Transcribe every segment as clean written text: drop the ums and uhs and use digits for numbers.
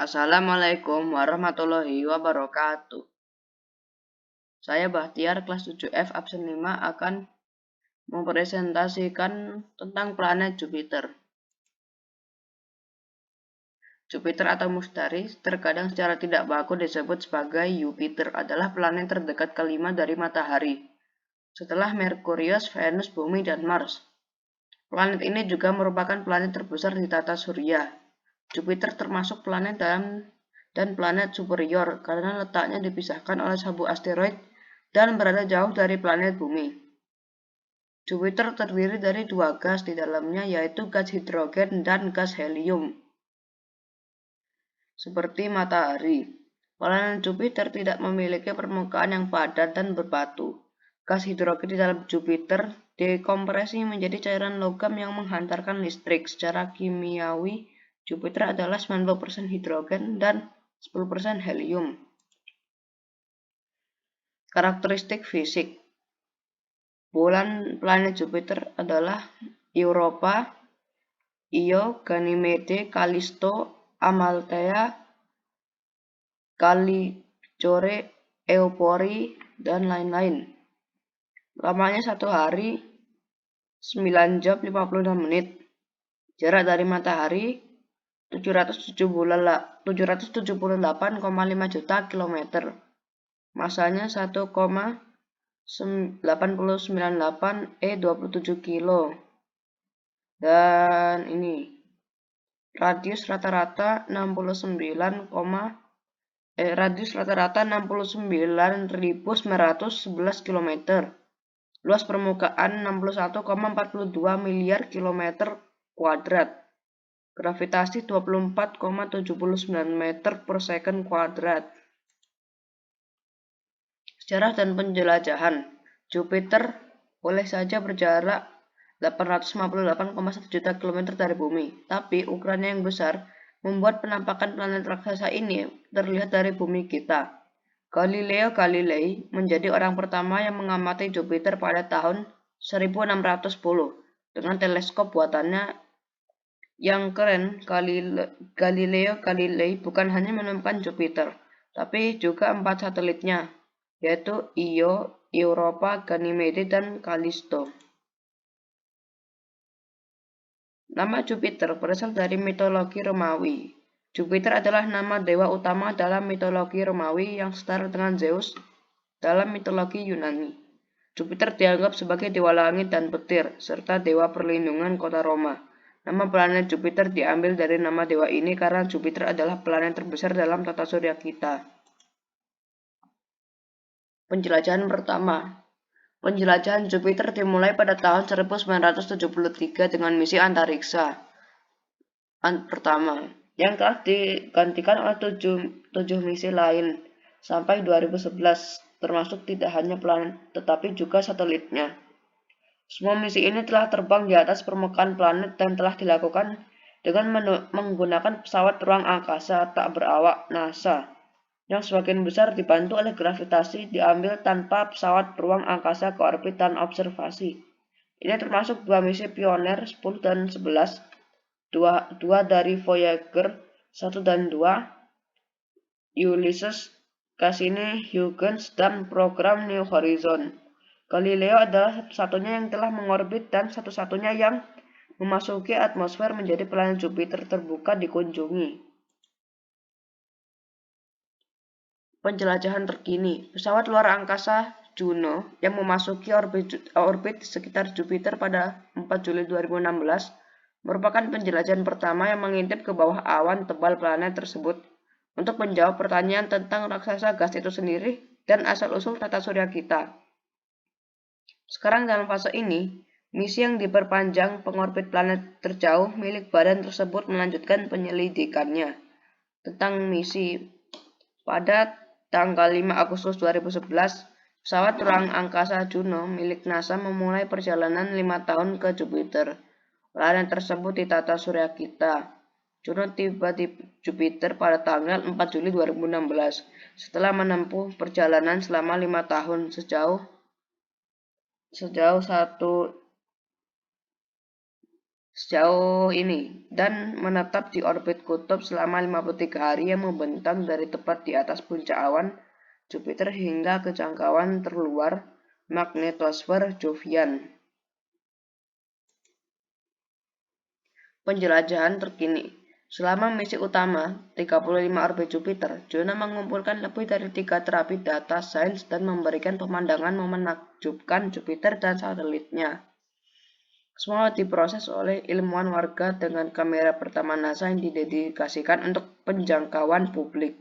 Assalamualaikum warahmatullahi wabarakatuh. Saya Bahtiar, kelas 7F absen 5 akan mempresentasikan tentang planet Jupiter. Jupiter atau Mustari, terkadang secara tidak baku disebut sebagai Yupiter, adalah planet terdekat kelima dari Matahari, setelah Merkurius, Venus, Bumi, dan Mars. Planet ini juga merupakan planet terbesar di tata surya. Jupiter termasuk planet dan planet superior karena letaknya dipisahkan oleh sabuk asteroid dan berada jauh dari planet Bumi. Jupiter terdiri dari dua gas di dalamnya, yaitu gas hidrogen dan gas helium. Seperti Matahari, planet Jupiter tidak memiliki permukaan yang padat dan berbatu. Gas hidrogen di dalam Jupiter dikompresi menjadi cairan logam yang menghantarkan listrik. Secara kimiawi, Jupiter adalah 90% hidrogen dan 10% helium. Karakteristik fisik bulan planet Jupiter adalah Europa, Io, Ganymede, Callisto, Amalthea, Caligore, Euphorii, dan lain-lain. Lamanya 1 hari 9 jam 56 menit. Jarak dari Matahari 778,5 juta kilometer. Masanya 1,898 27 kilo. Dan ini radius rata-rata 69.911 km. Luas permukaan 61,42 miliar kilometer kuadrat. Gravitasi 24,79 meter per second kuadrat. Sejarah dan penjelajahan. Jupiter boleh saja berjarak 858,1 juta kilometer dari Bumi, tapi ukurannya yang besar membuat penampakan planet raksasa ini terlihat dari bumi kita. Galileo Galilei menjadi orang pertama yang mengamati Jupiter pada tahun 1610 dengan teleskop buatannya yang keren. Galileo Galilei bukan hanya menemukan Jupiter, tapi juga 4 satelitnya, yaitu Io, Europa, Ganymede, dan Callisto. Nama Jupiter berasal dari mitologi Romawi. Jupiter adalah nama dewa utama dalam mitologi Romawi yang setara dengan Zeus dalam mitologi Yunani. Jupiter dianggap sebagai dewa langit dan petir, serta dewa perlindungan kota Roma. Nama planet Jupiter diambil dari nama dewa ini karena Jupiter adalah planet terbesar dalam tata surya kita. Penjelajahan pertama. Penjelajahan Jupiter dimulai pada tahun 1973 dengan misi antariksa pertama, yang telah digantikan oleh 7 misi lain sampai 2011, termasuk tidak hanya planet tetapi juga satelitnya. Semua misi ini telah terbang di atas permukaan planet dan telah dilakukan dengan menggunakan pesawat ruang angkasa tak berawak NASA, yang sebagian besar dibantu oleh gravitasi diambil tanpa pesawat ruang angkasa ke orbit dan observasi. Ini termasuk 2 misi Pioneer 10 dan 11, 2 dari Voyager 1 dan 2, Ulysses, Cassini-Huygens, dan program New Horizon. Galileo adalah satu-satunya yang telah mengorbit dan satu-satunya yang memasuki atmosfer menjadi planet Jupiter terbuka dikunjungi. Penjelajahan terkini. Pesawat luar angkasa Juno yang memasuki orbit sekitar Jupiter pada 4 Juli 2016 merupakan penjelajahan pertama yang mengintip ke bawah awan tebal planet tersebut untuk menjawab pertanyaan tentang raksasa gas itu sendiri dan asal-usul tata surya kita. Sekarang dalam fase ini, misi yang diperpanjang pengorbit planet terjauh milik badan tersebut melanjutkan penyelidikannya. Tentang misi, pada tanggal 5 Agustus 2011, pesawat ruang angkasa Juno milik NASA memulai perjalanan 5 tahun ke Jupiter. Planet tersebut di tata surya kita. Juno tiba di Jupiter pada tanggal 4 Juli 2016 setelah menempuh perjalanan selama 5 tahun sejauh sejauh ini dan menetap di orbit kutub selama 53 hari yang membentang dari tepat di atas puncak awan Jupiter hingga ke jangkauan terluar magnetosfer Jovian. Penjelajahan terkini. Selama misi utama 35 orbit Jupiter, Juno mengumpulkan lebih dari 3 terabit data sains dan memberikan pemandangan menakjubkan Jupiter dan satelitnya. Semua diproses oleh ilmuwan warga dengan kamera pertama NASA yang didedikasikan untuk penjangkauan publik.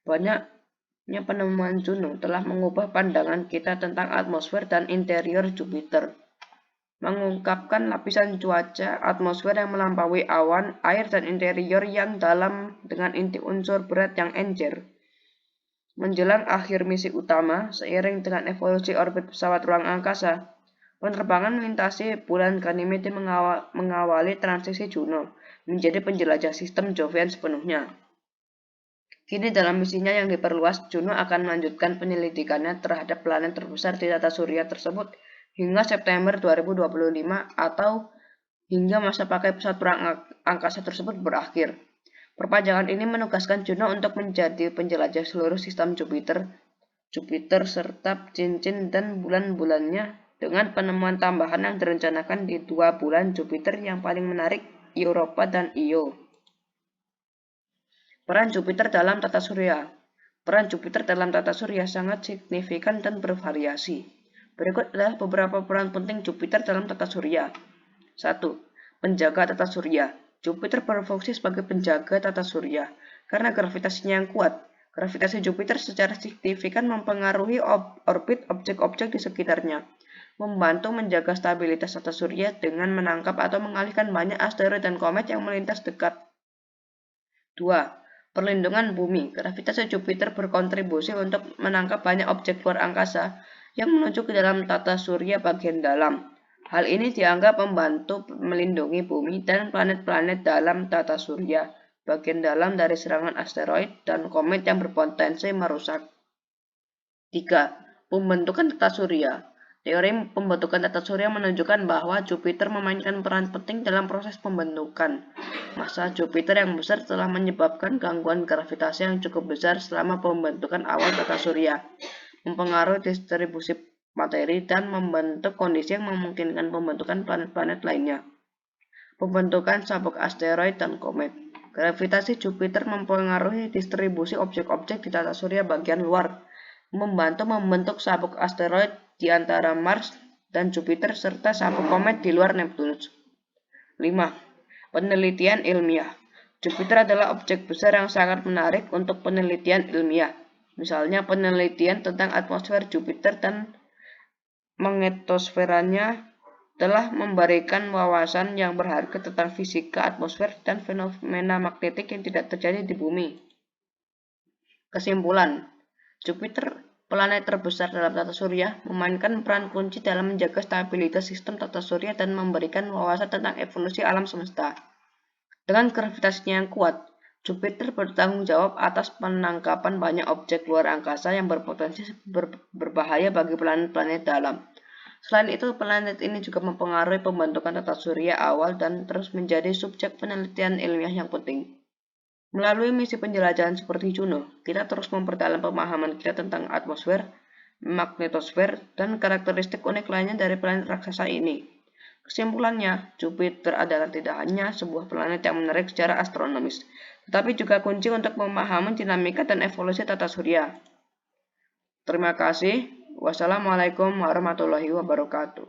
Banyaknya penemuan Juno telah mengubah pandangan kita tentang atmosfer dan interior Jupiter. Mengungkapkan lapisan cuaca atmosfer yang melampaui awan, air, dan interior yang dalam dengan inti unsur berat yang encer. Menjelang akhir misi utama, seiring dengan evolusi orbit pesawat ruang angkasa, penerbangan melintasi bulan Ganymede mengawali transisi Juno menjadi penjelajah sistem Jovian sepenuhnya. Kini dalam misinya yang diperluas, Juno akan melanjutkan penyelidikannya terhadap planet terbesar di tata surya tersebut hingga September 2025 atau hingga masa pakai pesawat ruang angkasa tersebut berakhir. Perpanjangan ini menugaskan Juno untuk menjadi penjelajah seluruh sistem Jupiter serta cincin dan bulan-bulannya dengan penemuan tambahan yang direncanakan di 2 bulan Jupiter yang paling menarik, Europa dan Io. Peran Jupiter dalam tata surya. Peran Jupiter dalam tata surya sangat signifikan dan bervariasi. Berikut adalah beberapa peran penting Jupiter dalam tata surya. 1. Penjaga tata surya. Jupiter berfungsi sebagai penjaga tata surya. Karena gravitasinya yang kuat, gravitasi Jupiter secara signifikan mempengaruhi orbit objek-objek di sekitarnya, membantu menjaga stabilitas tata surya dengan menangkap atau mengalihkan banyak asteroid dan komet yang melintas dekat. 2. Perlindungan bumi. Gravitasi Jupiter berkontribusi untuk menangkap banyak objek luar angkasa yang menuju ke dalam tata surya bagian dalam. Hal ini dianggap membantu melindungi bumi dan planet-planet dalam tata surya bagian dalam dari serangan asteroid dan komet yang berpotensi merusak. 3. Pembentukan tata surya. Teori pembentukan tata surya menunjukkan bahwa Jupiter memainkan peran penting dalam proses pembentukan. Massa Jupiter yang besar telah menyebabkan gangguan gravitasi yang cukup besar selama pembentukan awal tata surya, mempengaruhi distribusi materi dan membentuk kondisi yang memungkinkan pembentukan planet-planet lainnya. Pembentukan sabuk asteroid dan komet. Gravitasi Jupiter mempengaruhi distribusi objek-objek di tata surya bagian luar, membantu membentuk sabuk asteroid di antara Mars dan Jupiter serta sabuk komet di luar Neptunus. 5. Penelitian ilmiah. Jupiter adalah objek besar yang sangat menarik untuk penelitian ilmiah. Misalnya penelitian tentang atmosfer Jupiter dan magnetosferanya telah memberikan wawasan yang berharga tentang fisika atmosfer dan fenomena magnetik yang tidak terjadi di bumi. Kesimpulan, Jupiter, planet terbesar dalam tata surya, memainkan peran kunci dalam menjaga stabilitas sistem tata surya dan memberikan wawasan tentang evolusi alam semesta. Dengan gravitasinya yang kuat, Jupiter bertanggung jawab atas penangkapan banyak objek luar angkasa yang berpotensi berbahaya bagi planet-planet dalam. Selain itu, planet ini juga mempengaruhi pembentukan tata surya awal dan terus menjadi subjek penelitian ilmiah yang penting. Melalui misi penjelajahan seperti Juno, kita terus memperdalam pemahaman kita tentang atmosfer, magnetosfer, dan karakteristik unik lainnya dari planet raksasa ini. Kesimpulannya, Jupiter adalah tidak hanya sebuah planet yang menarik secara astronomis, tetapi juga kunci untuk memahami dinamika dan evolusi tata surya. Terima kasih. Wassalamualaikum warahmatullahi wabarakatuh.